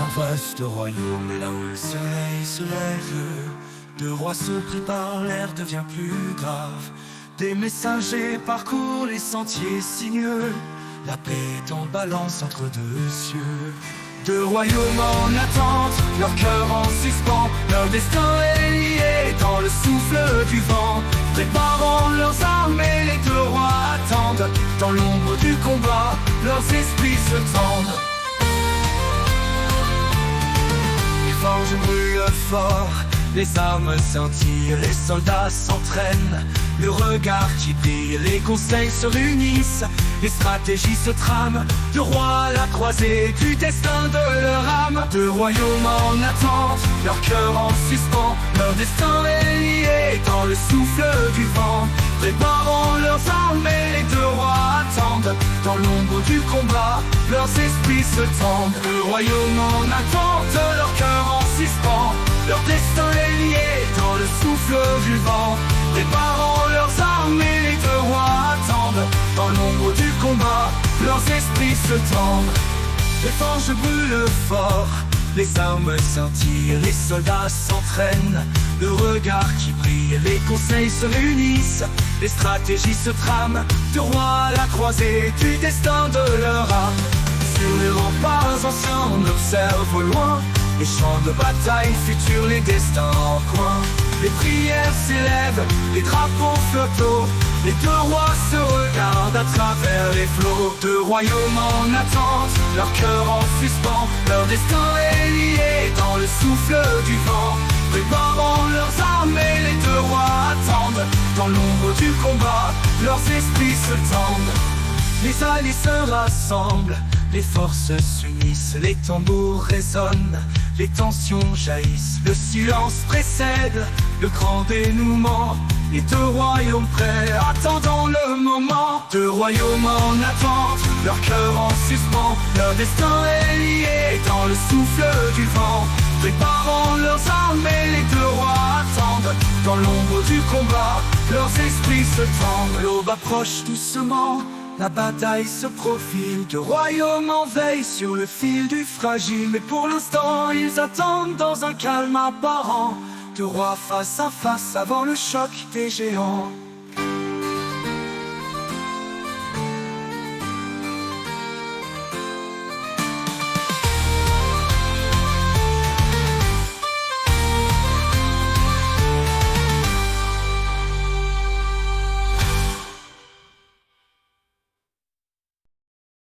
un vaste royaume, là où le soleil se lève, deux rois se préparent, l'air devient plus grave. Des messagers parcourent les sentiers sinueux, la paix est en balance entre deux cieux. Deux royaumes en attente, leur cœur en suspens, leur destin est lié dans le souffle du vent. Préparant leurs armes et les deux rois attendent, dans l'ombre du combat, leurs esprits se tendent. Les forges brûlent fort, les armes scintillent, les soldats s'entraînent. Le regard qui brille, les conseils se réunissent, les stratégies se trament. Deux rois à la croisée du destin de leur âme. Deux royaumes en attente, leur cœur en suspens, leur destin est lié dans le souffle du vent. Préparant leurs armes et les deux rois attendent, dans l'ombre du combat, leurs esprits se tendent. Deux royaumes en attente, leur cœur en suspens, leur destin est lié dans le souffle du vent. Préparant leurs armes et les deux rois attendent, dans l'ombre du combat, leurs esprits se tendent. Les forges brûlent fort, les armes scintillent, les soldats s'entraînent. Le regard qui brille, les conseils se réunissent, les stratégies se trament. Deux rois à la croisée du destin de leur âme. Sur les remparts anciens, on observe au loin les champs de bataille futurs, les destins en coin. Les prières s'élèvent, les drapeaux flottent haut, les deux rois se regardent à travers les flots. Deux royaumes en attente, leur cœur en suspens, leur destin est lié dans le souffle du vent. Préparant leurs armes et les deux rois attendent, dans l'ombre du combat, leurs esprits se tendent. Les alliés se rassemblent, les forces s'unissent, les tambours résonnent, les tensions jaillissent, le silence précède le grand dénouement. Les deux royaumes prêts, attendant le moment. Deux royaumes en attente, leur cœur en suspens, leur destin est lié dans le souffle du vent. Préparant leurs armes et les deux rois attendent, dans l'ombre du combat, leurs esprits se tendent. L'aube approche doucement, la bataille se profile, deux royaumes en veille sur le fil du fragile. Mais pour l'instant ils attendent dans un calme apparent, deux rois face à face avant le choc des géants.